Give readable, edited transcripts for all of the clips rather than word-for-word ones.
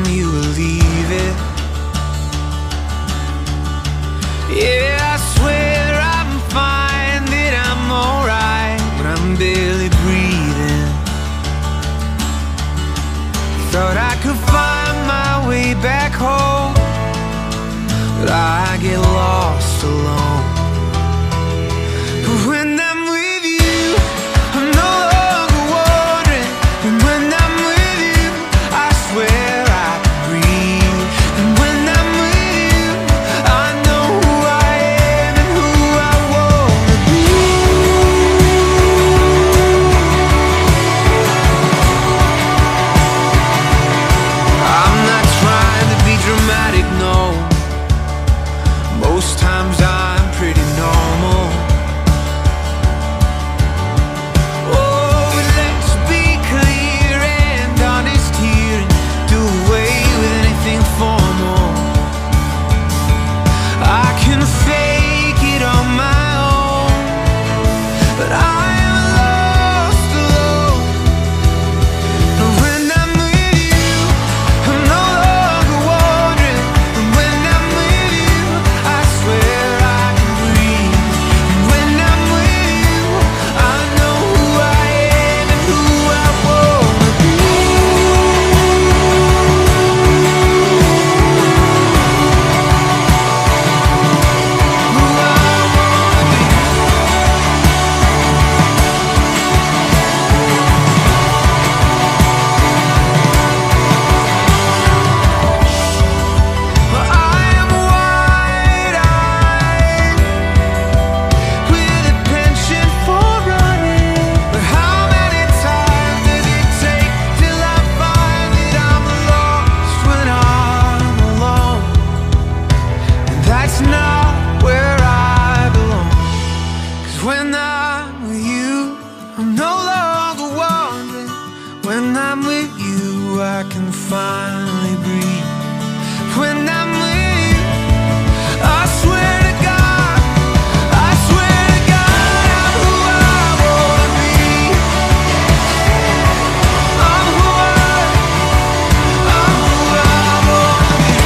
you were leaving. Yeah, I swear I'm fine, that I'm alright, but I'm barely breathing. Thought I could find my way back home, but I get lost alone. But when I'm with you, I'm no longer wandering. And when I'm with you, I swear I can breathe. And when I'm with you, I know who I am and who I wanna be. I'm not trying to be dramatic, no. Most times I'm pretty normal. Oh, but let's be clear and honest here and do away with anything formal. I can fake it on my own, but I am lost alone. And when I'm with you, I'm no longer wandering. And when I'm with you, I swear I can breathe. And when I'm with you, I know who I am and who I wanna be. Who I wanna be. Well, I am wide-eyed with a penchant for running. But how many times does it take till I find that I'm lost when I'm alone? And that's not where I belong. 'Cause when I'm with you, I'm no longer wandering. When I'm with you, I can finally breathe. When I'm with you, I swear to God, I swear to God, I'm who I wanna be. I'm who I wanna be. I'm who I wanna be.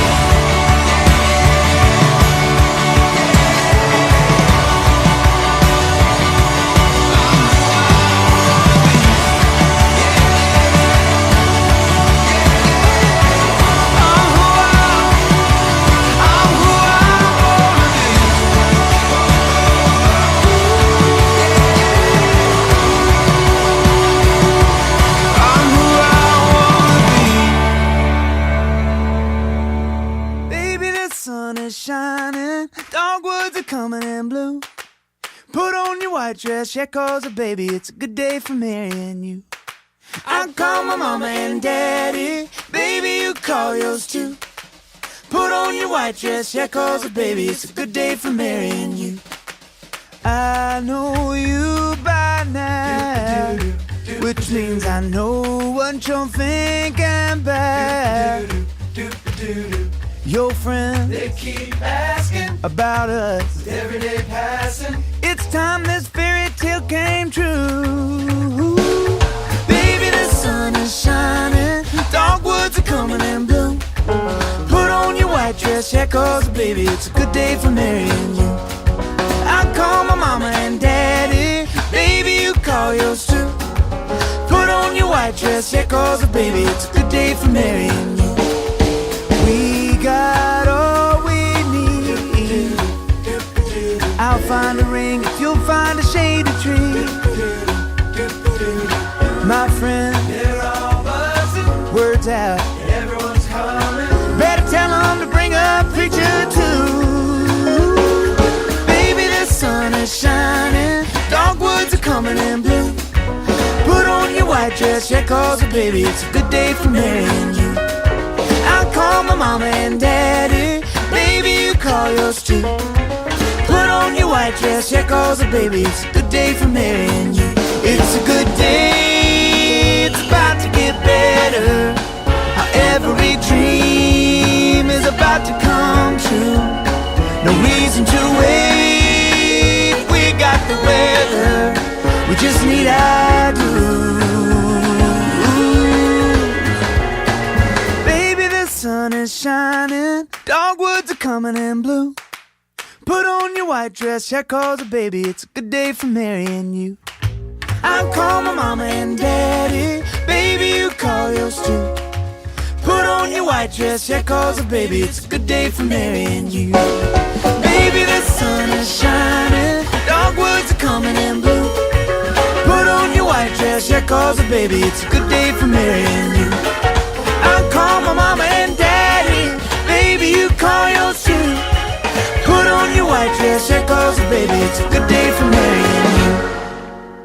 I'm who I wanna be. Baby, the sun is shining, dogwoods are coming in blue. Put on your white dress, yeah, 'cause baby, it's a good day for marrying you. I call my mama and daddy, baby, you call yours too. Put on your white dress, yeah, 'cause baby, it's a good day for marrying you. I know you by now, which means I know what you're thinking about. Your friends, they keep asking about us with every day passing. It's time this fairy tale came true. Baby, the sun is shining, dogwoods are coming in bloom. Put on your white dress, yeah, 'cause baby, it's a good day for marrying you. I call my mama and daddy, baby, you call yours too. Put on your white dress, yeah, 'cause baby, it's a good day for marrying you. We got all we need. I'll find a ring if you'll find a shady tree. My friend, they're all buzzing, words out, everyone's coming. Better tell them to bring a preacher too. Baby, the sun is shining, dogwoods are coming in blue. Put on your white dress, yeah, 'cause baby, it's a good day for marrying you. I'll call my mama and daddy, baby, you call yours too. Put on your white dress, yeah, 'cause baby, it's a good day for marrying you. It's a good day, it's about to get better. How every dream is about to come true. No reason to wait, we got the weather, we just need our due. Baby, the shine, dogwoods are coming in blue. Put on your white dress, yeah, cause baby, it's a good day for marrying you. I'll call my mama and daddy, baby, you call yours too. Put on your white dress, yeah, cause baby, it's a good day for marrying you. Baby, the sun is shining, dogwoods are coming in blue. Put on your white dress, yeah, cause baby, it's a good day for marrying you. I'll call my mama and daddy, baby, you call yours too. Put on your white dress, yeah, cause baby, it's a good day for marrying you.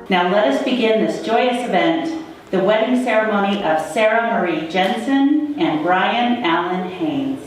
Now let us begin this joyous event, the wedding ceremony of Sarah Marie Jensen and Brian Allen Haynes.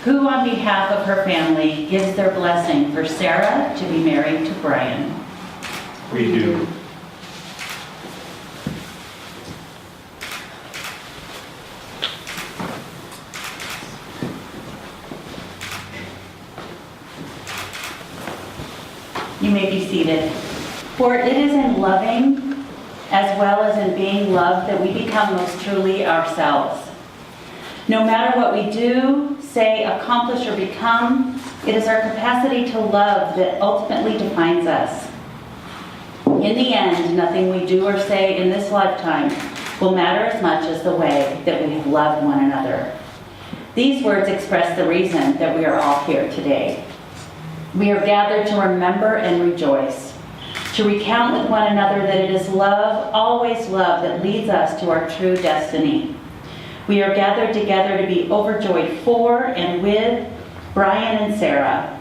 Who on behalf of her family gives their blessing for Sarah to be married to Brian? We do. You may be seated. For it is in loving as well as in being loved that we become most truly ourselves. No matter what we do, say, accomplish, or become, it is our capacity to love that ultimately defines us. In the end, nothing we do or say in this lifetime will matter as much as the way that we have loved one another. These words express the reason that we are all here today. We are gathered to remember and rejoice, to recount with one another that it is love, always love, that leads us to our true destiny. We are gathered together to be overjoyed for and with Brian and Sarah,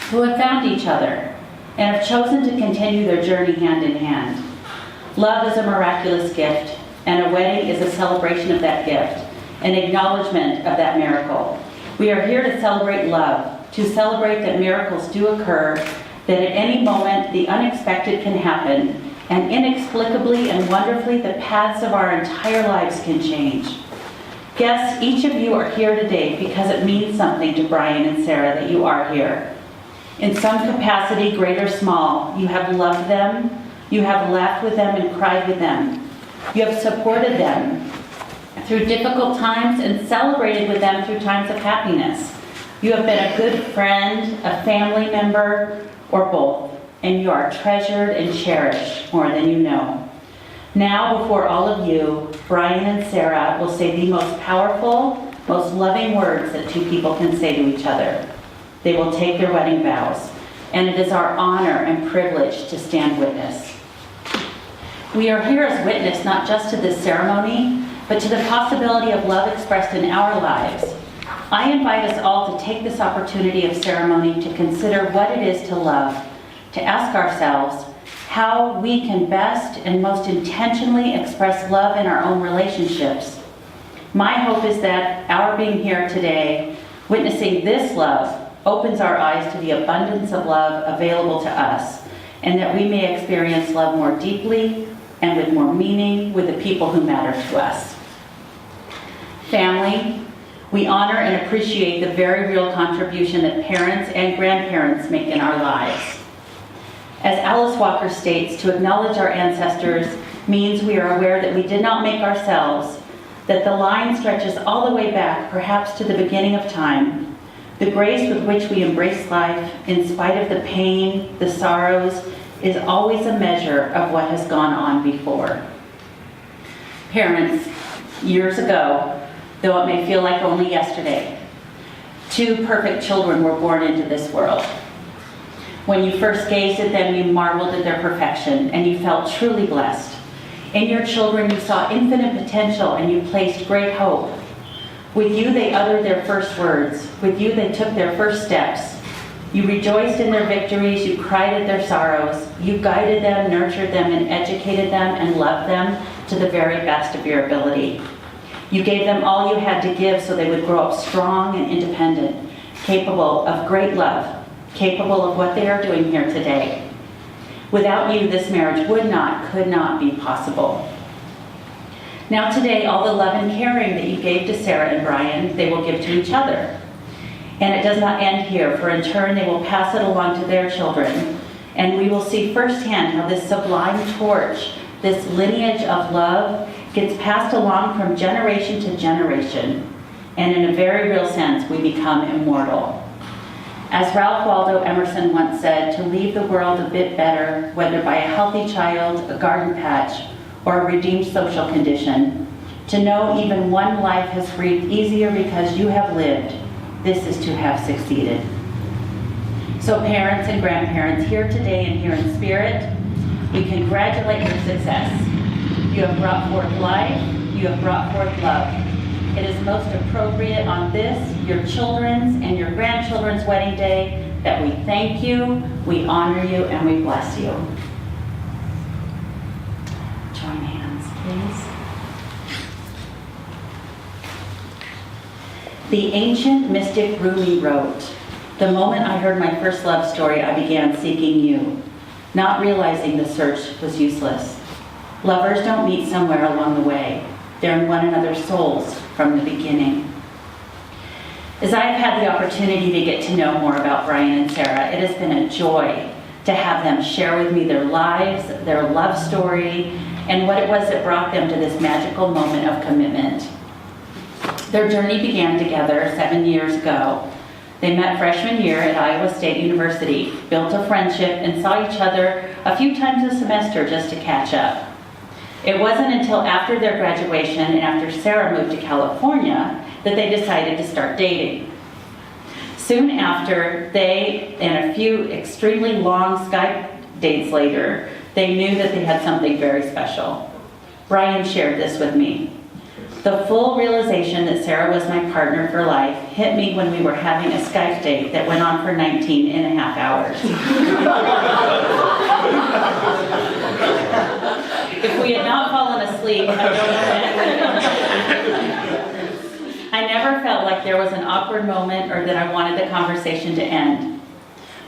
who have found each other and have chosen to continue their journey hand in hand. Love is a miraculous gift, and a wedding is a celebration of that gift, an acknowledgement of that miracle. We are here to celebrate love, to celebrate that miracles do occur, that at any moment the unexpected can happen, and inexplicably and wonderfully the paths of our entire lives can change. Guests, each of you are here today because it means something to Brian and Sarah that you are here. In some capacity, great or small, you have loved them, you have laughed with them and cried with them. You have supported them through difficult times and celebrated with them through times of happiness. You have been a good friend, a family member, or both, and you are treasured and cherished more than you know. Now, before all of you, Brian and Sarah will say the most powerful, most loving words that two people can say to each other. They will take their wedding vows, and it is our honor and privilege to stand witness. We are here as witness not just to this ceremony, but to the possibility of love expressed in our lives. I invite us all to take this opportunity of ceremony to consider what it is to love, to ask ourselves how we can best and most intentionally express love in our own relationships. My hope is that our being here today, witnessing this love, opens our eyes to the abundance of love available to us, and that we may experience love more deeply and with more meaning with the people who matter to us. Family, We honor and appreciate the very real contribution that parents and grandparents make in our lives. As Alice Walker states, to acknowledge our ancestors means we are aware that we did not make ourselves, that the line stretches all the way back, perhaps to the beginning of time. The grace with which we embrace life, in spite of the pain, the sorrows, is always a measure of what has gone on before. Parents, years ago, though it may feel like only yesterday, 2 perfect children were born into this world. When you first gazed at them, you marveled at their perfection, and you felt truly blessed. In your children, you saw infinite potential, and you placed great hope. With you, they uttered their first words. With you, they took their first steps. You rejoiced in their victories. You cried at their sorrows. You guided them, nurtured them, and educated them, and loved them to the very best of your ability. You gave them all you had to give so they would grow up strong and independent, capable of great love, capable of what they are doing here today. Without you, this marriage could not be possible. Now today, all the love and caring that you gave to Sarah and Brian, they will give to each other. And it does not end here, for in turn they will pass it along to their children. And we will see firsthand how this sublime torch, this lineage of love, gets passed along from generation to generation. And in a very real sense, we become immortal. As Ralph Waldo Emerson once said, to leave the world a bit better, whether by a healthy child, a garden patch, or a redeemed social condition, to know even one life has breathed easier because you have lived, this is to have succeeded. So parents and grandparents here today and here in spirit, we congratulate your success. You have brought forth life, you have brought forth love. It is most appropriate on this, your children's and your grandchildren's wedding day, that we thank you, we honor you, and we bless you. Join hands, please. The ancient mystic Rumi wrote, "The moment I heard my first love story, I began seeking you, not realizing the search was useless. Lovers don't meet somewhere along the way. They're in one another's souls from the beginning." As I have had the opportunity to get to know more about Brian and Sarah, it has been a joy to have them share with me their lives, their love story, and what it was that brought them to this magical moment of commitment. Their journey began together 7 years ago. They met freshman year at Iowa State University, built a friendship, and saw each other a few times a semester just to catch up. It wasn't until after their graduation and after Sarah moved to California that they decided to start dating. Soon after, they, and a few extremely long Skype dates later, they knew that they had something very special. Brian shared this with me. The full realization that Sarah was my partner for life hit me when we were having a Skype date that went on for 19 and a half hours. If we had not fallen asleep, I don't know when it would have been. I never felt like there was an awkward moment or that I wanted the conversation to end.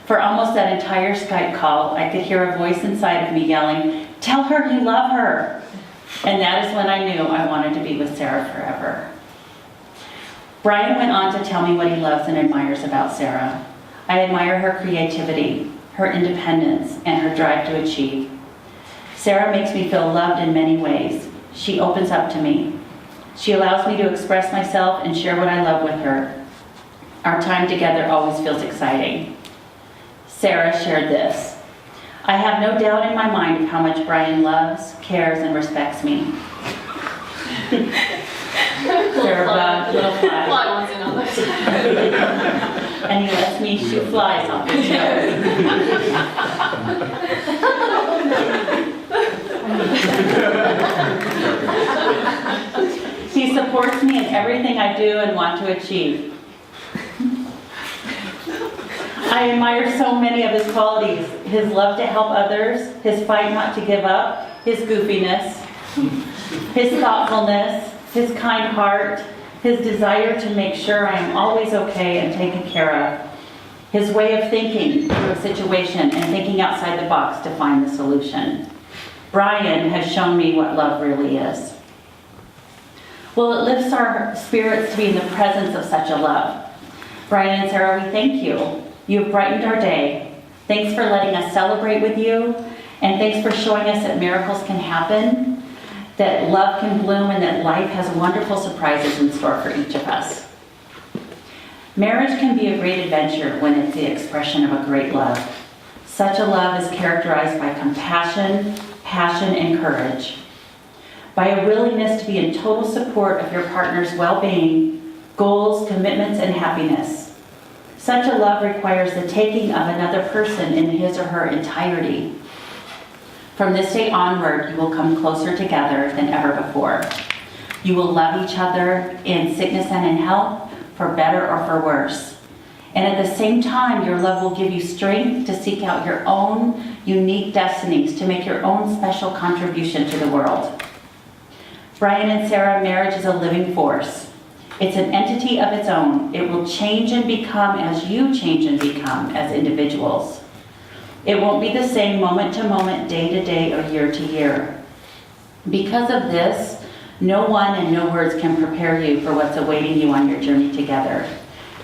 For almost that entire Skype call, I could hear a voice inside of me yelling, "Tell her you love her." And that is when I knew I wanted to be with Sarah forever. Brian went on to tell me what he loves and admires about Sarah. I admire her creativity, her independence, and her drive to achieve. Sarah makes me feel loved in many ways. She opens up to me. She allows me to express myself and share what I love with her. Our time together always feels exciting. Sarah shared this. "I have no doubt in my mind of how much Brian loves, cares, and respects me." Sarah, little fly. Fly wants in on this. And he lets me shoot flies off his nose. He supports me in everything I do and want to achieve. I admire so many of his qualities. His love to help others, his fight not to give up, his goofiness, his thoughtfulness, his kind heart, his desire to make sure I am always okay and taken care of, his way of thinking through a situation and thinking outside the box to find the solution. Brian has shown me what love really is. Well, it lifts our spirits to be in the presence of such a love. Brian and Sarah, we thank you. You have brightened our day. Thanks for letting us celebrate with you, and thanks for showing us that miracles can happen, that love can bloom, and that life has wonderful surprises in store for each of us. Marriage can be a great adventure when it's the expression of a great love. Such a love is characterized by compassion, passion, and courage. By a willingness to be in total support of your partner's well-being, goals, commitments, and happiness. Such a love requires the taking of another person in his or her entirety. From this day onward, you will come closer together than ever before. You will love each other in sickness and in health, for better or for worse. And at the same time, your love will give you strength to seek out your own unique destinies, to make your own special contribution to the world. Brian and Sarah, marriage is a living force. It's an entity of its own. It will change and become as you change and become as individuals. It won't be the same moment to moment, day to day, or year to year. Because of this, no one and no words can prepare you for what's awaiting you on your journey together.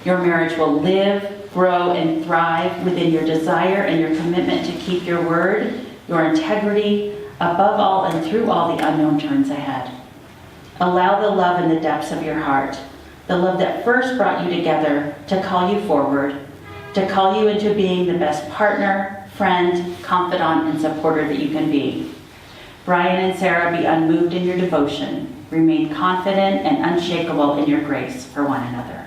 Your marriage will live, grow, and thrive within your desire and your commitment to keep your word, your integrity, above all and through all the unknown turns ahead. Allow the love in the depths of your heart, the love that first brought you together, to call you forward, to call you into being the best partner, friend, confidant, and supporter that you can be. Brian and Sarah, be unmoved in your devotion. Remain confident and unshakable in your grace for one another.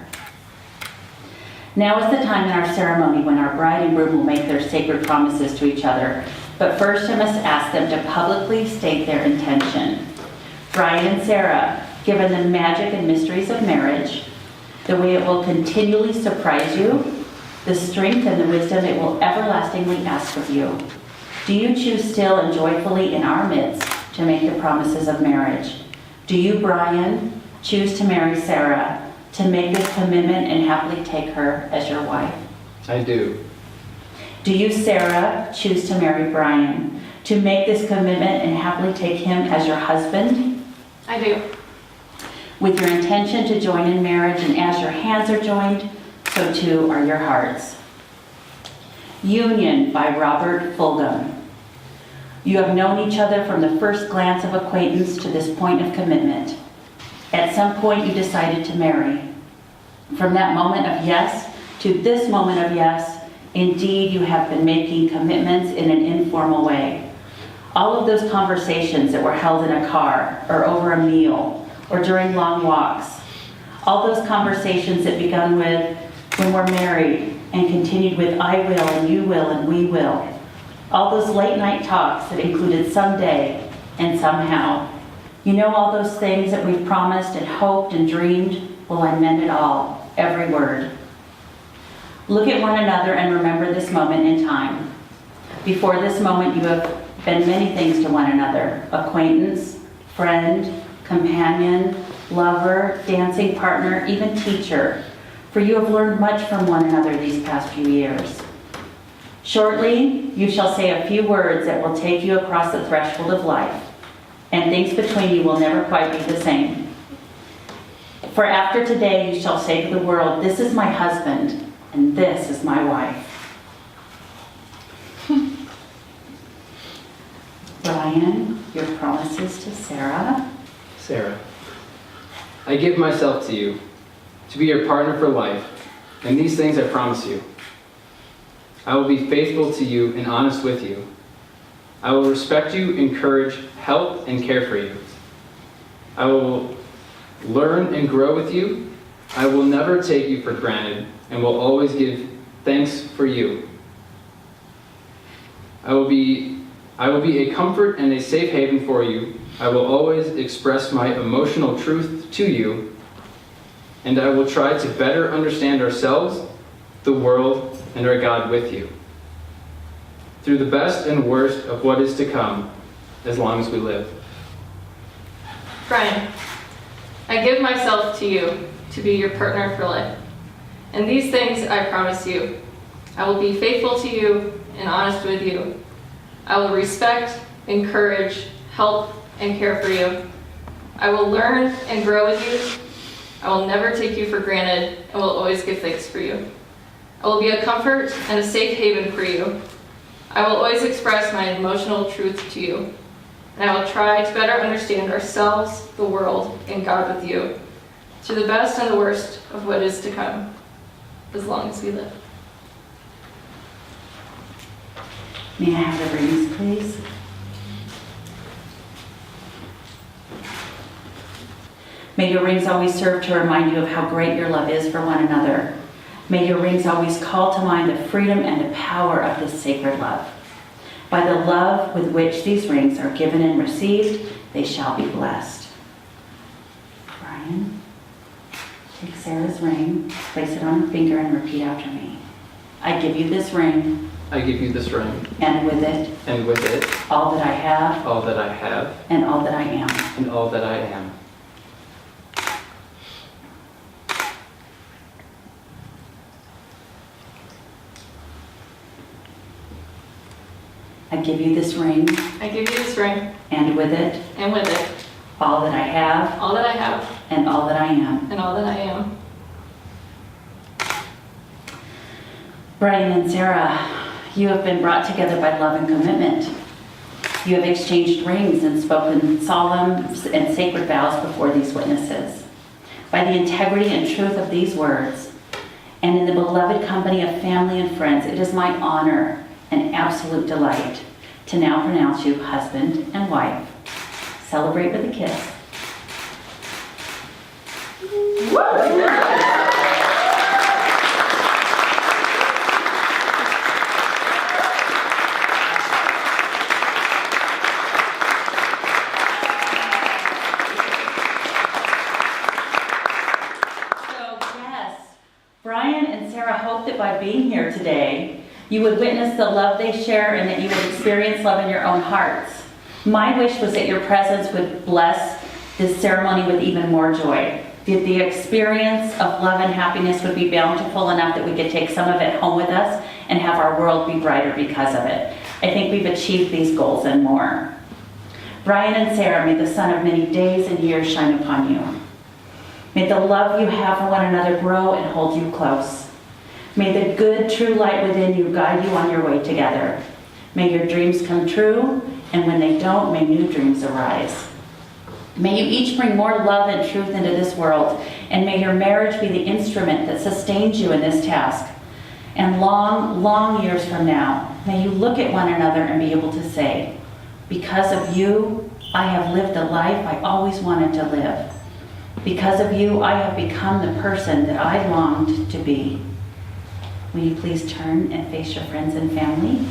Now is the time in our ceremony when our bride and groom will make their sacred promises to each other. But first I must ask them to publicly state their intention. Brian and Sarah, given the magic and mysteries of marriage, the way it will continually surprise you, the strength and the wisdom it will everlastingly ask of you, do you choose still and joyfully in our midst to make the promises of marriage? Do you, Brian, choose to marry Sarah, to make this commitment and happily take her as your wife? I do. Do you, Sarah, choose to marry Brian, to make this commitment and happily take him as your husband? I do. With your intention to join in marriage, and as your hands are joined, so too are your hearts. Union by Robert Fulghum. You have known each other from the first glance of acquaintance to this point of commitment. At some point you decided to marry. From that moment of yes to this moment of yes, indeed you have been making commitments in an informal way. All of those conversations that were held in a car, or over a meal, or during long walks. All those conversations that began with when we're married and continued with I will and you will and we will. All those late night talks that included someday and somehow. You know, all those things that we've promised and hoped and dreamed, well, I meant it all, every word. Look at one another and remember this moment in time. Before this moment, you have been many things to one another: acquaintance, friend, companion, lover, dancing partner, even teacher. For you have learned much from one another these past few years. Shortly, you shall say a few words that will take you across the threshold of life, and things between you will never quite be the same. For after today, you shall say to the world, this is my husband, and this is my wife. Brian, your promises to Sarah. Sarah, I give myself to you, to be your partner for life, and these things I promise you. I will be faithful to you and honest with you. I will respect you, encourage, help, and care for you. I will learn and grow with you. I will never take you for granted and will always give thanks for you. I will be a comfort and a safe haven for you. I will always express my emotional truth to you, and I will try to better understand ourselves, the world, and our God with you, through the best and worst of what is to come, as long as we live. Brian, I give myself to you to be your partner for life. And these things I promise you. I will be faithful to you and honest with you. I will respect, encourage, help, and care for you. I will learn and grow with you. I will never take you for granted and will always give thanks for you. I will be a comfort and a safe haven for you. I will always express my emotional truth to you. And I will try to better understand ourselves, the world, and God with you, through the best and the worst of what is to come, as long as we live. May I have the rings, please? May your rings always serve to remind you of how great your love is for one another. May your rings always call to mind the freedom and the power of this sacred love. By the love with which these rings are given and received, they shall be blessed. Brian, take Sarah's ring, place it on her finger, and repeat after me. I give you this ring, I give you this ring, and with it, and with it, all that I have, all that I have, and all that I am. and all that I am. I give you this ring, I give you this ring, and with it, and with it, all that I have, all that I have, and all that I am. and all that I am. Brian and Sarah, you have been brought together by love and commitment. You have exchanged rings and spoken solemn and sacred vows before these witnesses. By the integrity and truth of these words, and in the beloved company of family and friends, it is my honor and absolute delight to now pronounce you husband and wife. Celebrate with a kiss. Brian and Sarah hope that by being here today, you would witness the love they share and that you would experience love in your own hearts. My wish was that your presence would bless this ceremony with even more joy. That the experience of love and happiness would be bountiful enough that we could take some of it home with us and have our world be brighter because of it. I think we've achieved these goals and more. Brian and Sarah, may the sun of many days and years shine upon you. May the love you have for one another grow and hold you close. May the good, true light within you guide you on your way together. May your dreams come true, and when they don't, may new dreams arise. May you each bring more love and truth into this world, and may your marriage be the instrument that sustains you in this task. And long, long years from now, may you look at one another and be able to say, because of you, I have lived the life I always wanted to live. Because of you, I have become the person that I longed to be. Will you please turn and face your friends and family?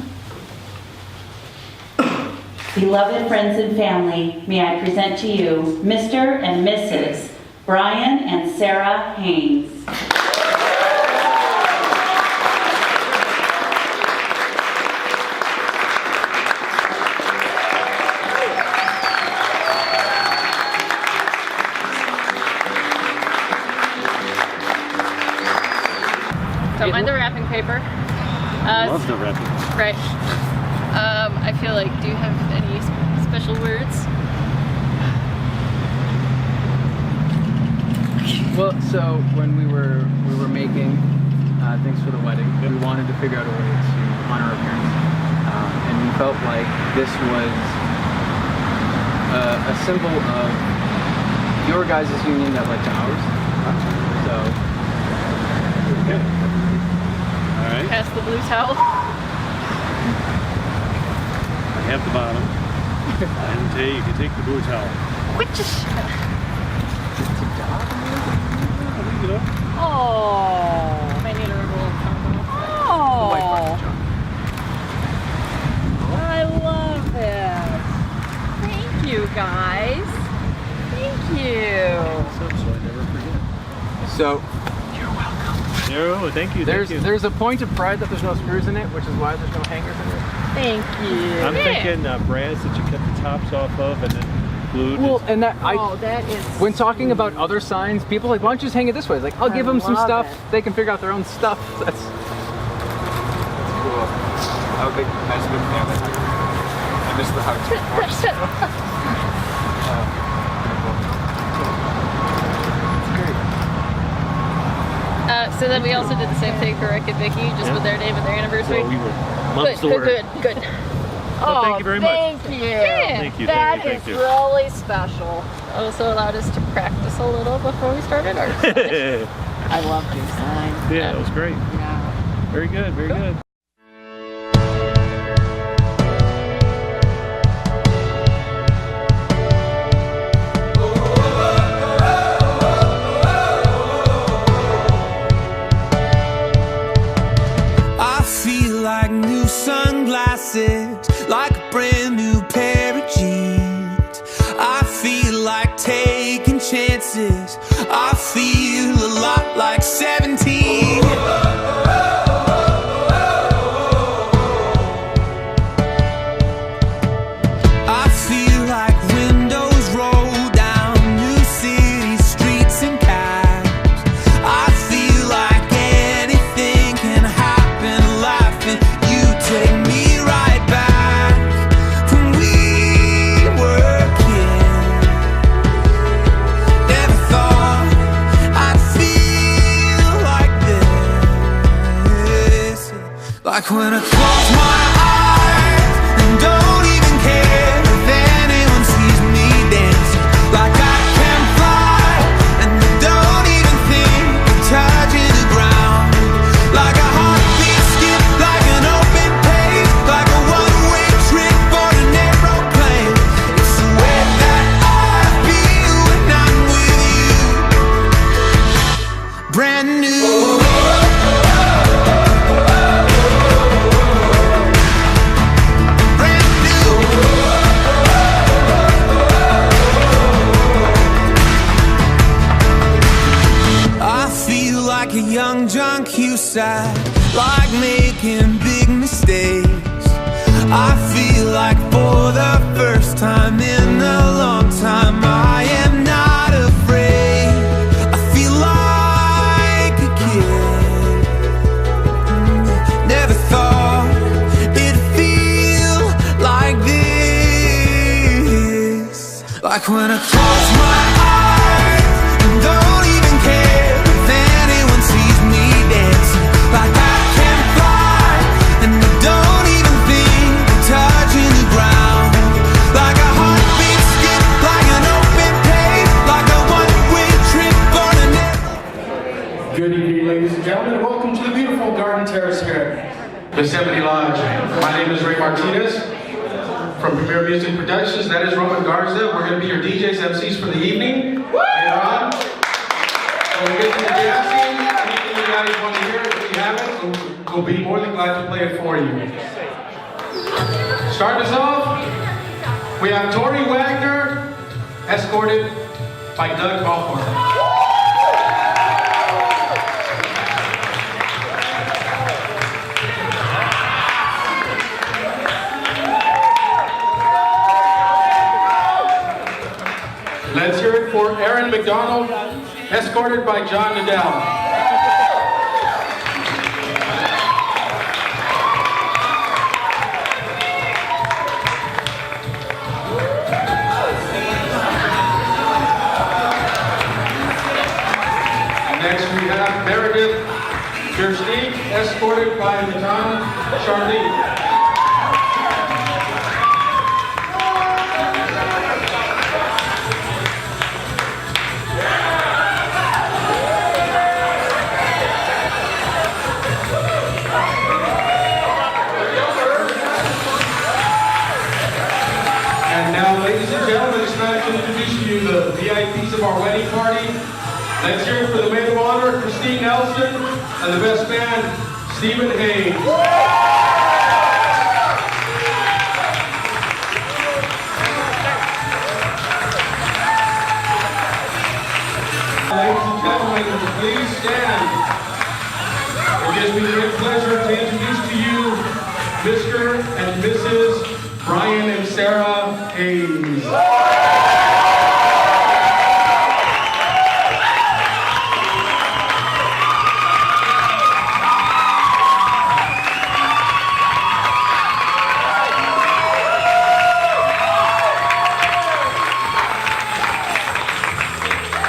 Beloved friends and family, may I present to you Mr. and Mrs. Brian and Sarah Haynes. Don't mind the wrapping paper. Love the wrapping. Right. I feel like, do you have any special words? Well, so when we were making things for the wedding, we wanted to figure out a way to honor our parents, and we felt like this was a symbol of your guys' union that led to ours. So, Okay. All right. Pass the blue towel. I have the bottom. And you can take the blue towel. Oh, I need a little combo. Oh, I love it. Thank you, guys. Thank you. So I never forget. so Oh, thank you. there's a point of pride that there's no screws in it, which is why there's no hangers in it. Thank you. I'm thinking brass that you cut the tops off of and then glued. Well, and that That is. when talking about other signs, people are like, why don't you just hang it this way? It's like, I'll give them some love stuff. it. They can figure out their own stuff. That's Cool. I have a big, nice big family. I miss the house. So then we also did the same thing for Rick and Vicky, just with their name and their anniversary. So we were months Good, away. good. Well, thank you very much. Thank you. Yeah. Thank you. That Thank is you. really special. Also allowed us to practice a little before we started ours. I love your sign. Yeah, it was great. Yeah. Very good. Very good. I feel like new sunglasses, like a brand new pair of jeans. I feel like taking chances. I feel a lot like 17. I feel like windows roll down new city streets and cabs. I feel like anything can happen, laughing. You take me right back when we were kids. Never thought I'd feel like this. Like when I close my eyes and don't even care if anyone sees me dancing. Like I can fly and I don't even think of touching the ground. Like a heartbeat skip, like an open page, like a one-way trip on an aeroplane. It's the way that I feel when I'm with you. Brand new. Brand new. I feel like a young John Cusack, like making big mistakes. I feel like for the first time in a long time, I am not afraid. I feel like a kid. Never thought it'd feel like this. Like when I close my eyes and don't even care if anyone sees me dancing. Like I can fly and I don't even think of touching the ground. Like a heartbeat skip, like an open page, like a one-way trip on an airplane. Good evening, ladies and gentlemen. Welcome to the beautiful Garden Terrace here at Yosemite Lodge. My name is Ray Martinez from Premier Music Productions. That is Roman Garza. We're going to be your DJs, MCs for the evening. Later on. When we get to the jazzing, anything you guys want to hear, if we haven't, we'll be more than glad to play it for you. Starting us off, we have Tori Wagner, escorted by Doug Hawthorne. Let's hear it for Aaron McDonald, escorted by John Nadell. Next we have Meredith Gerstein, escorted by Matan Charlie. And now, ladies and gentlemen, it's time to introduce you the VIPs of our wedding party. Let's hear it for the maid of honor, Christine Nelson, and the best man, Stephen Hayes. Ladies and gentlemen, please stand. It gives me great pleasure to introduce to you Mr. and Mrs. Brian and Sarah Hayes.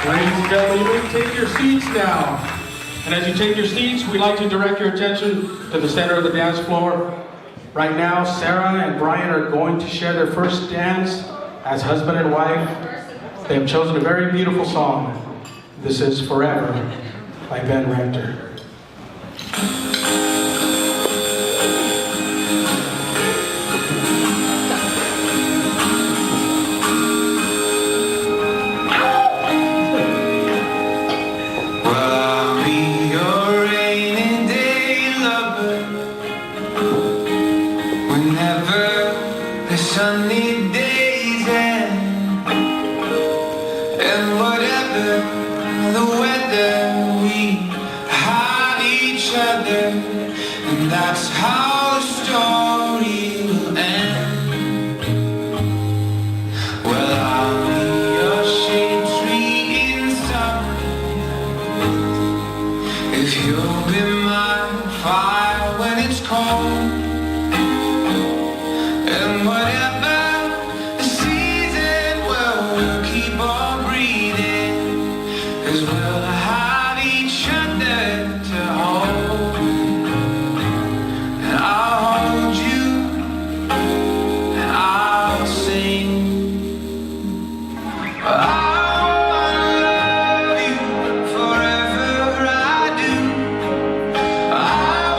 Ladies and gentlemen, you may take your seats now. And as you take your seats, we'd like to direct your attention to the center of the dance floor. Right now, Sarah and Brian are going to share their first dance as husband and wife. They have chosen a very beautiful song. This is Forever by Ben Rector. Sunny days end, and whatever the weather, we have each other, and that's how the story will end. Well, I'll be your shade tree in summer, if you'll be my fire when it's cold. And whatever the season, well, we'll keep on breathing, 'cause we'll have each other to hold. And I'll hold you, and I'll sing. I wanna love you forever, I do. I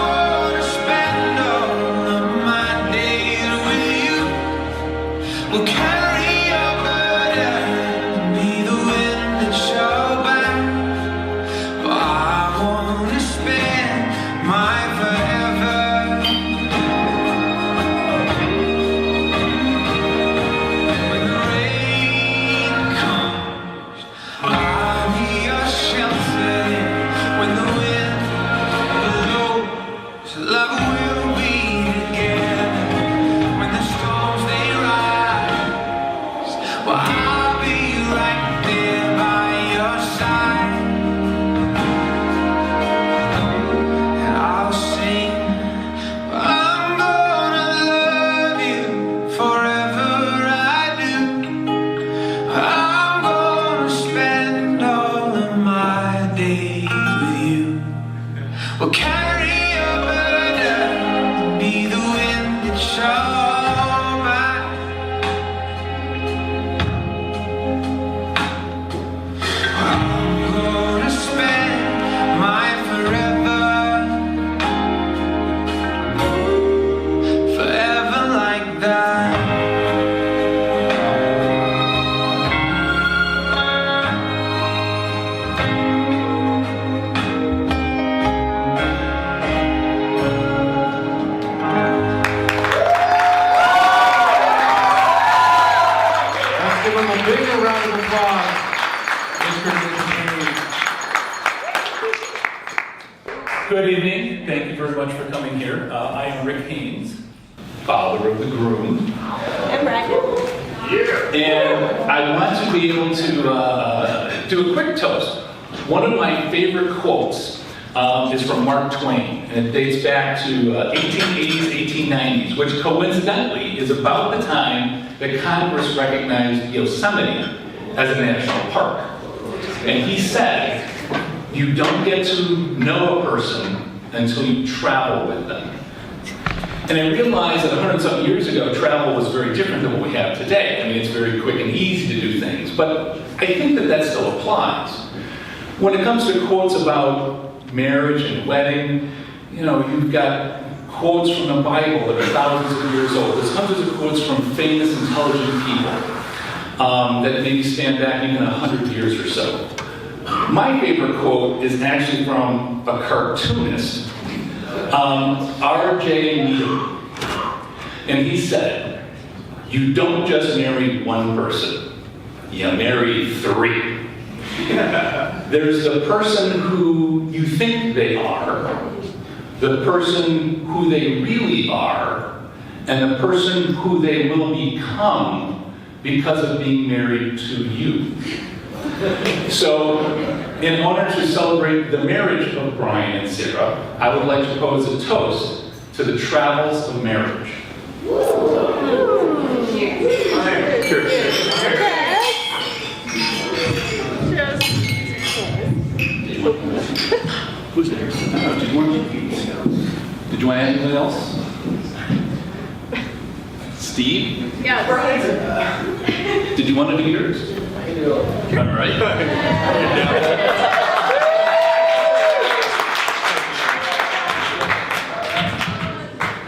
wanna spend all of my days with you. We'll carry your burden, be the wind at your back. But I wanna spend my forever. When the rain comes, I'll be your shelter. When the wind blows, love will be together. When the storms they rise, well, I'll be right there by your side. And I'll sing, I'm gonna love you forever, I do. I'm gonna spend all of my days with you. We'll carry your burden, be the wind that shall back. I'm gonna spend my forever like that. Let's give them a bigger round of applause. Mr. Haynes. Good evening. Thank you very much for coming here. I am Rick Haynes, father of the groom. And Bracken. And I want to be able to do a quick toast. One of my favorite quotes is from Mark Twain, and it dates back to 1880s, 1890s, which coincidentally is about the time that Congress recognized Yosemite as a national park. And he said, you don't get to know a person until you travel with them. And I realized that 100-something years ago, travel was very different than what we have today. I mean, it's very quick and easy to do things, but I think that that still applies. When it comes to quotes about marriage and wedding, you know, you've got quotes from the Bible that are thousands of years old. There's hundreds of quotes from famous, intelligent people that maybe span back even 100 years or so. My favorite quote is actually from a cartoonist, R.J. Needham. And he said, you don't just marry one person, you marry three. There's the person who you think they are, the person who they really are, and the person who they will become because of being married to you. So, in order to celebrate the marriage of Brian and Sarah, I would like to pose a toast to the travels of marriage. Who's there? Did you want to add anything else? Steve? Yeah, Did you want to do yours? I can do it. All right.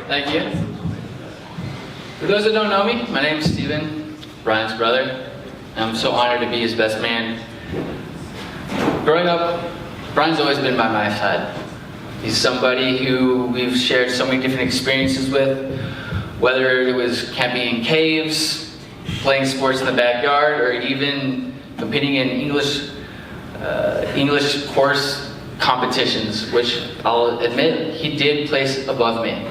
Thank you. For those that don't know me, my name is Steven, Brian's brother. I'm so honored to be his best man. Growing up, Brian's always been by my side. He's somebody who we've shared so many different experiences with, whether it was camping in caves, playing sports in the backyard, or even competing in English course competitions, which I'll admit he did place above me.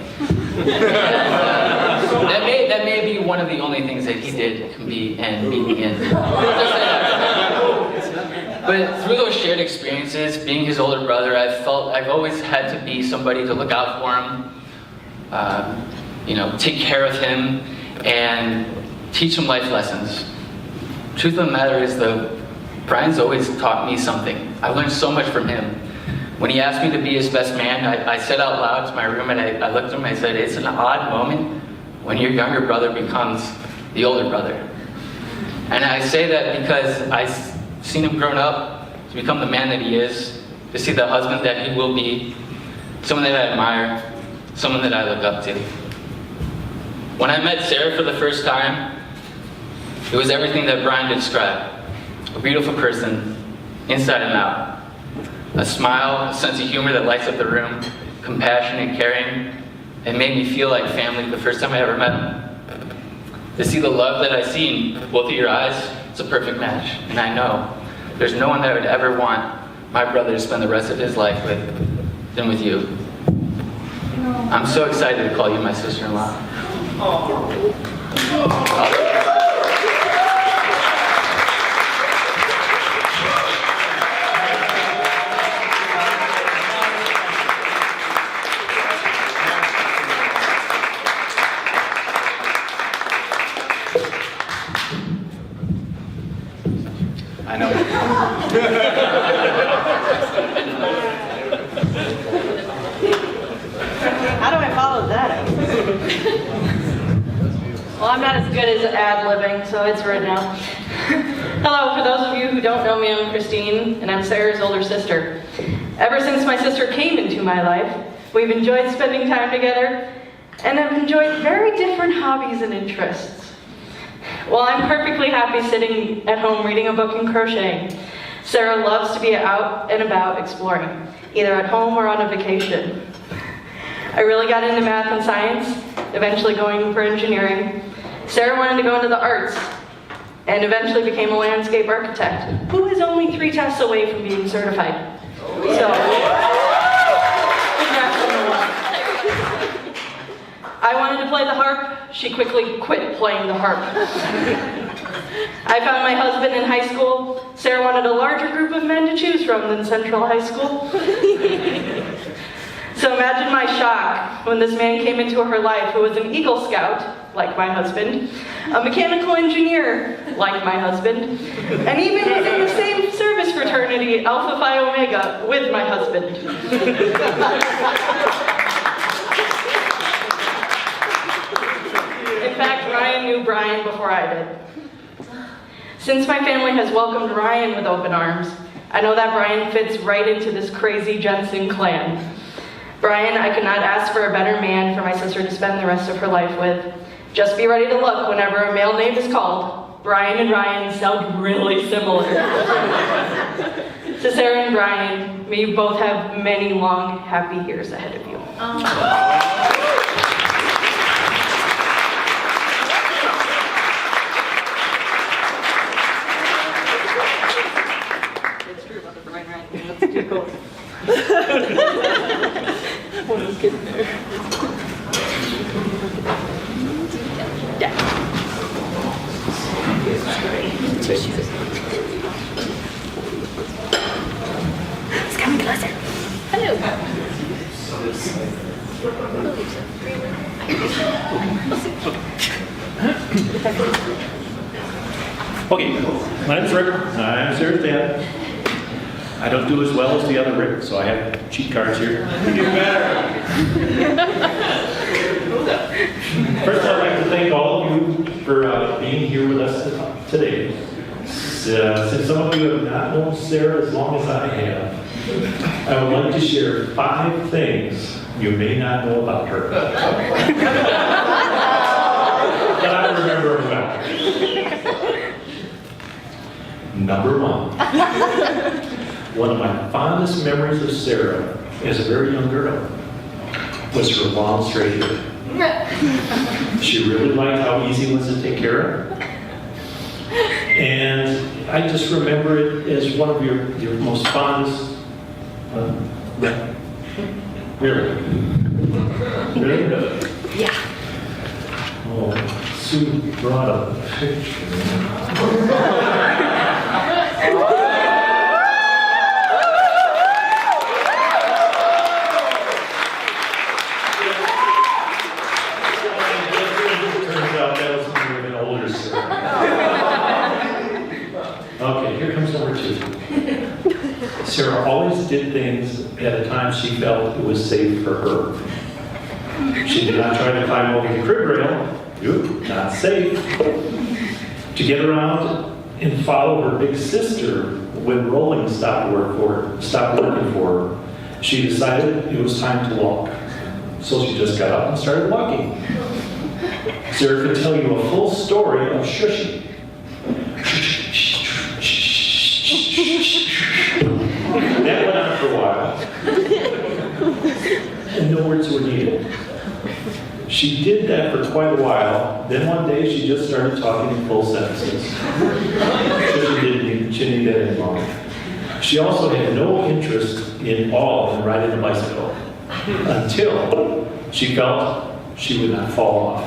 That may be one of the only things that he did compete and beat me in. But through those shared experiences, being his older brother, I've always had to be somebody to look out for him, take care of him, and teach him life lessons. Truth of the matter is, though, Brian's always taught me something. I learned so much from him. When he asked me to be his best man, I said out loud to my room, and I looked at him and I said, it's an odd moment when your younger brother becomes the older brother. And I say that because I've seen him grown up to become the man that he is, to see the husband that he will be, someone that I admire, someone that I look up to. When I met Sarah for the first time, it was everything that Brian described. A beautiful person, inside and out. A smile, a sense of humor that lights up the room, compassion and caring. It made me feel like family the first time I ever met him. To see the love that I see in both of your eyes, it's a perfect match. And I know there's no one that I would ever want my brother to spend the rest of his life with than with you. I'm so excited to call you my sister-in-law. I know. How do I follow that up? Well, I'm not as good as ad-libbing, so it's written out. Hello, for those of you who don't know me, I'm Christine, and I'm Sarah's older sister. Ever since my sister came into my life, we've enjoyed spending time together, and have enjoyed very different hobbies and interests. While I'm perfectly happy sitting at home reading a book and crocheting, Sarah loves to be out and about exploring, either at home or on a vacation. I really got into math and science, eventually going for engineering. Sarah wanted to go into the arts, and eventually became a landscape architect, who is only 3 tests away from being certified. So, congrats on the one. I wanted to play the harp. She quickly quit playing the harp. I found my husband in high school. Sarah wanted a larger group of men to choose from than Central High School. So imagine my shock when this man came into her life who was an Eagle Scout, like my husband, a mechanical engineer, like my husband, and even was in the same service fraternity, Alpha Phi Omega, with my husband. In fact, Ryan knew Brian before I did. Since my family has welcomed Ryan with open arms, I know that Brian fits right into this crazy Jensen clan. Brian, I could not ask for a better man for my sister to spend the rest of her life with. Just be ready to look whenever a male name is called. Brian and Ryan sound really similar. To Sarah and Brian, may you both have many long, happy years ahead of you. It's true about the Brian Ryan thing. That's too cool. One was getting there. Yeah. It's coming closer. Hello. Okay, my name's Rick. I'm Sarah's dad. I don't do as well as the other Rick, so I have cheat cards here. You do better. First, I'd like to thank all of you for being here with us today. Since some of you have not known Sarah as long as I have, I would like to share 5 things you may not know about her. But I remember them well. Number 1. One of my fondest memories of Sarah as a very young girl was her long straight hair. She really liked how easy it was to take care of. And I just remember it as one of your most fondest. Really? Really? Yeah. Oh, Sue brought a picture. Turns out that was when we were an older Sarah. Okay, here comes number 2. Sarah always did things at a time she felt it was safe for her. She did not try to climb over the crib rail. Nope, not safe. To get around and follow her big sister when rolling stopped working for her, she decided it was time to walk. So she just got up and started walking. Sarah could tell you a full story of shushing. That went on for a while. And no words were needed. She did that for quite a while. Then one day she just started talking in full sentences. She didn't need that anymore. She also had no interest in riding a bicycle until she felt she would not fall off.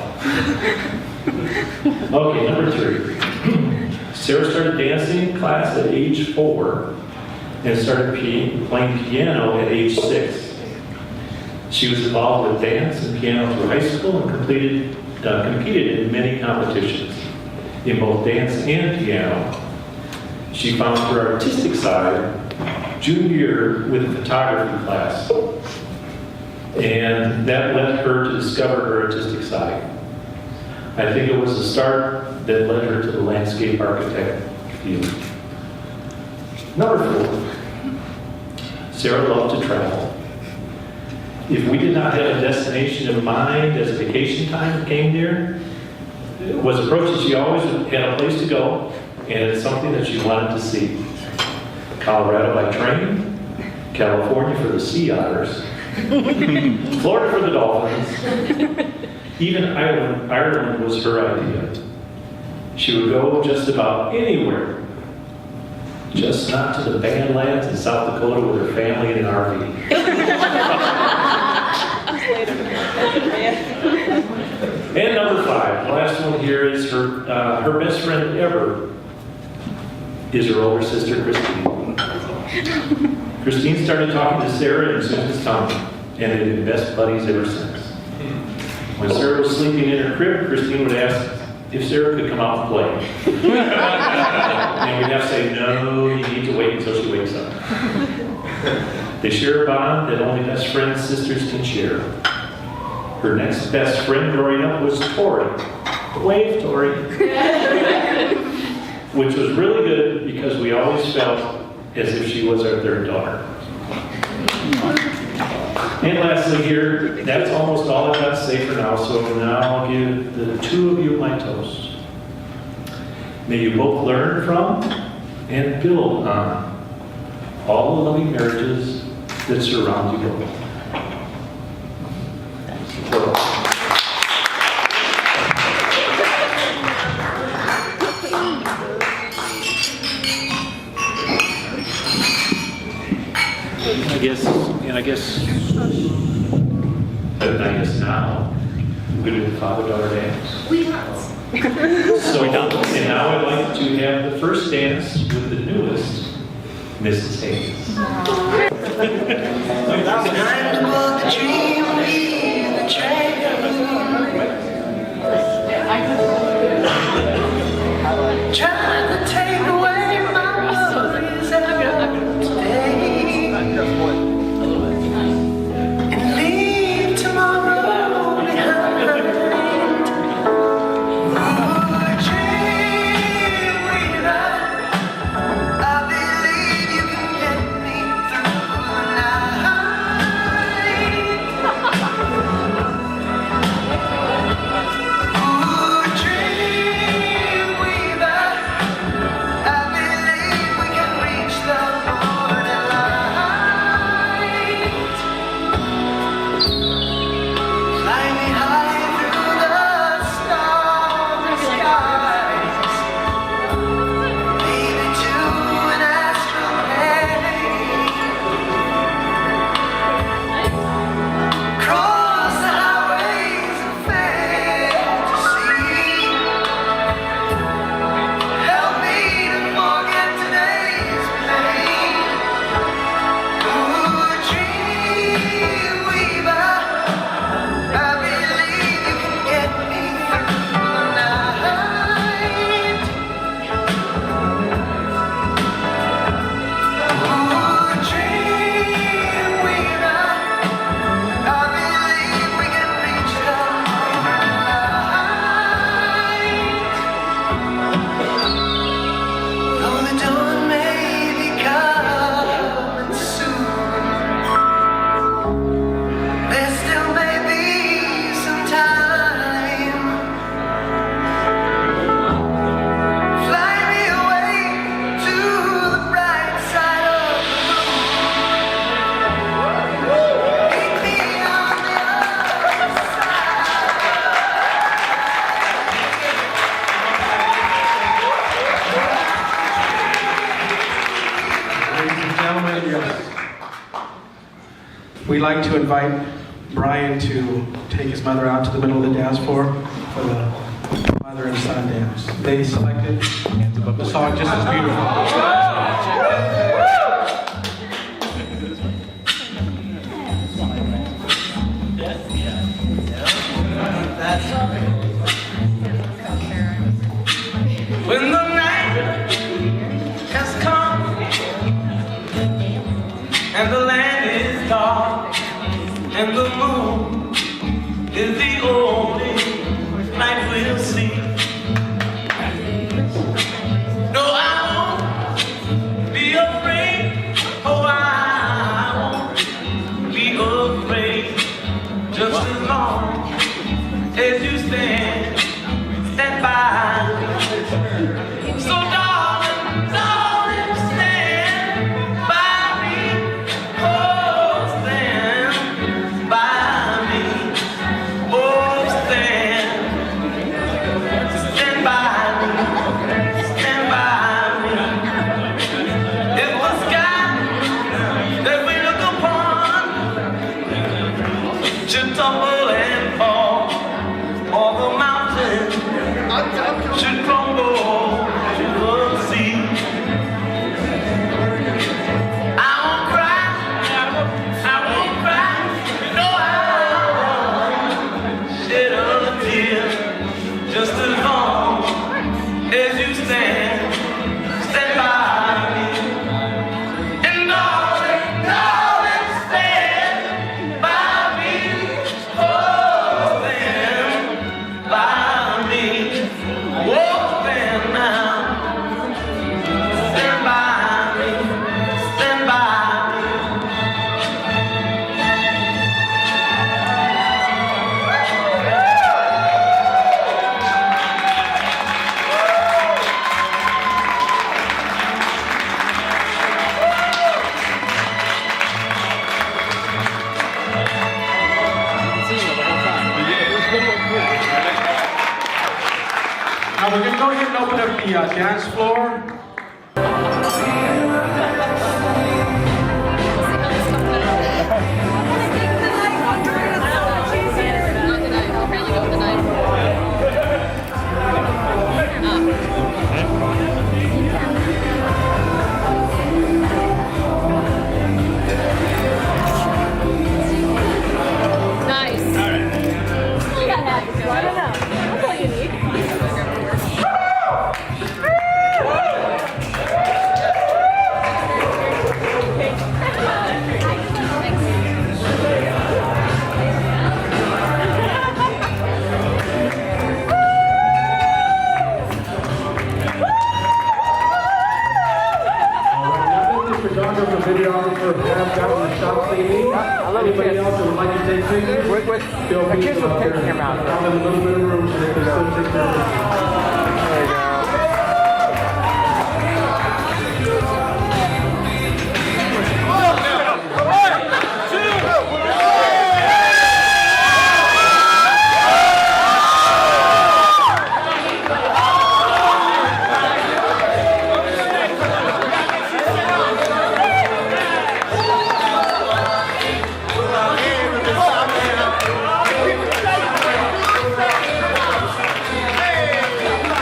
Okay, number 3. Sarah started dancing in class at age 4 and started playing piano at age 6. She was involved with dance and piano through high school and competed in many competitions in both dance and piano. She found her artistic side junior year with a photography class, and that led her to discover her artistic side. I think it was the start that led her to the landscape architect field. Number 4, Sarah loved to travel. If we did not have a destination in mind as vacation time came near, it was approached, she always had a place to go, and it's something that she wanted to see. Colorado by train, California for the sea otters, Florida for the dolphins, even Ireland was her idea. She would go just about anywhere, just not to the Badlands in South Dakota with her family in an RV. And number 5, the last one here is her best friend ever is her older sister, Christine. Christine started talking to Sarah in Susan's tongue, and they've been best buddies ever since. When Sarah was sleeping in her crib, Christine would ask if Sarah could come out and play. And we'd have to say, no, you need to wait until she wakes up. They share a bond that only best friends, sisters can share. Her next best friend growing up was Tori. Wave, Tori. Which was really good because we always felt as if she was our third daughter. And lastly here, that's almost all I've got to say for now, so now I'll give the 2 of you my toast. May you both learn from and build on all the loving marriages that surround you both. I guess now we do the father-daughter dance. We dance. So, and now I'd like to have the first dance with the newest, Mrs. Hayes. Trying to take away my worries every day. we'd like to invite Brian to take his mother out to the middle of the dance floor for the mother and son dance. They selected the song Just As Beautiful. When the night has come and the land is dark and the moon is the only light we'll see. No, I won't be afraid. Oh, I won't be afraid. Just as long as you stand by me. So darling, darling, stand by me. Oh, stand by me. Oh, stand by me. Stand by me. If the sky that we look upon should tumble and fall, all the mountains should crumble to the sea. I won't cry, no, I won't shed a tear. Just as long as you stand by me. And darling, darling, stand by me. Oh, stand by me. Oh, stand now. Stand by me. Stand by me. Now we're going to go ahead and open up the dance floor. Photographer, videographer have gotten the shot CD. Anybody else that would like to take pictures? Feel free to come up here. I'll have a little bit of room so they can still take their pictures. There you go. Hey!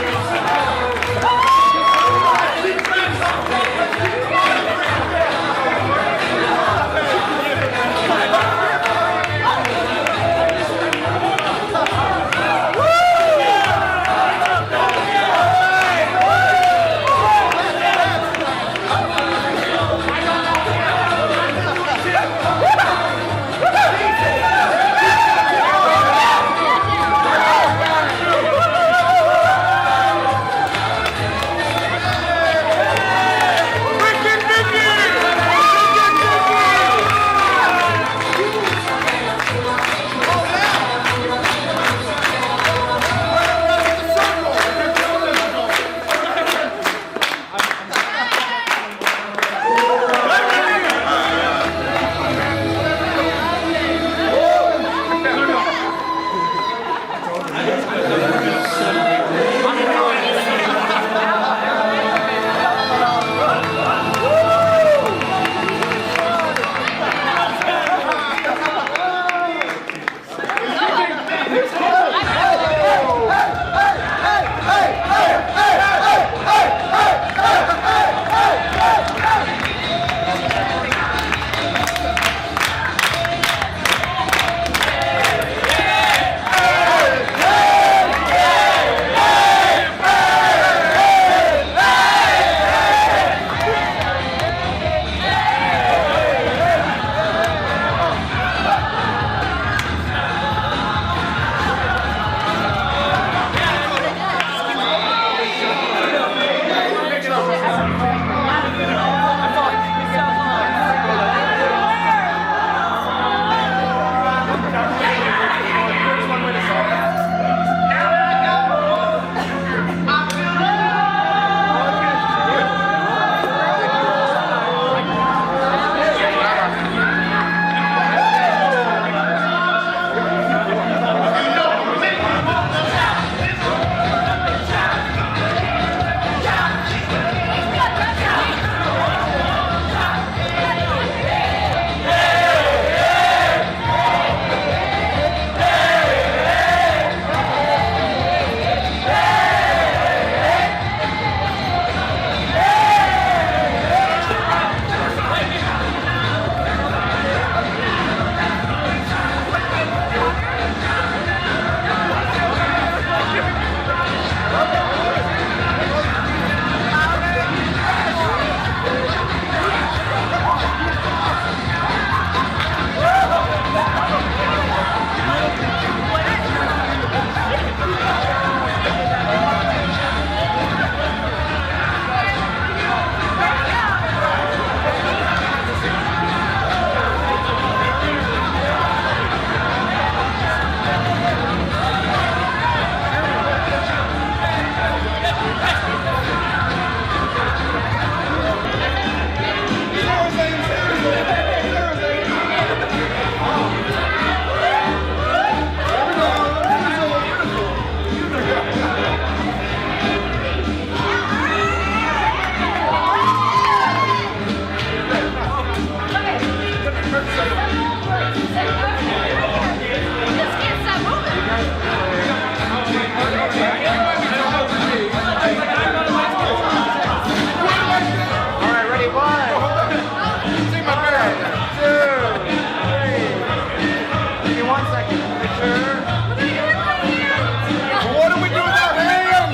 What do we do without him?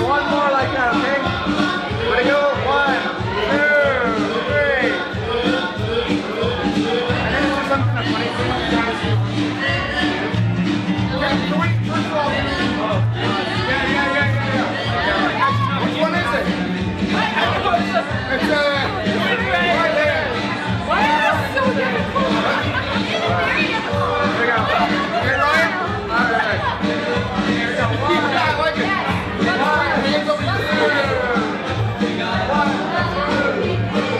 One more like that, okay? Ready, go? 1, 2, 3. I need to do something that's funny for you guys. Okay, so wait, first of all. Yeah. Which one is it? It's right there. Wow, so beautiful. There we go. Okay, Ryan? All right. Here we go. Yeah, I like it. Hands over here. 1, 2, 3.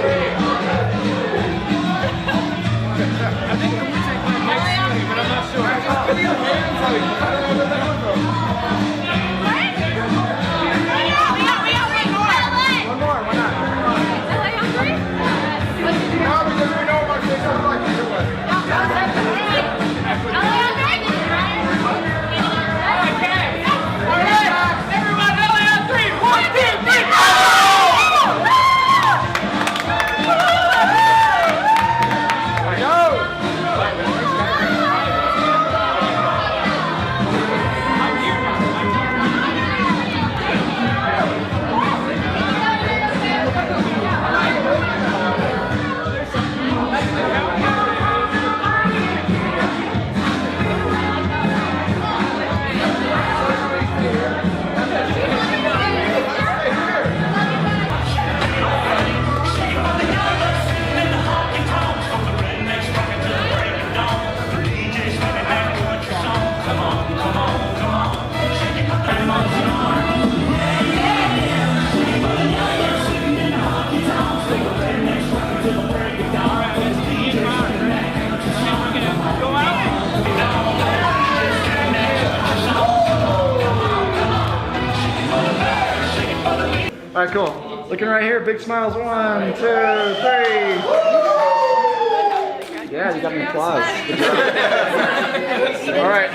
I think we take one next to but I'm not sure. Just give me your hands. I don't know where that one from. One more, why not? No, because we know what they sound like. Everyone, LA on 3. 1, 2, 3, go! All right, cool. Looking right here, big smiles. 1, 2, 3. Yeah, you got an applause. Good job. All right,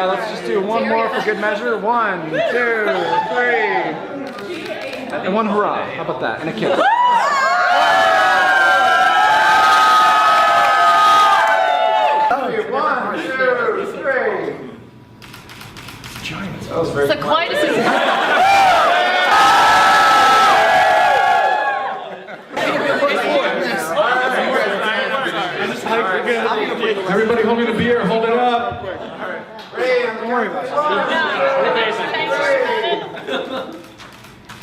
let's just do one more for good measure. 1, 2, 3. And one hurrah. How about that? And a kiss. 1, 2, 3. Giants. That was very It's the quietest. Everybody holding a beer, hold it up. Hey, don't worry about it.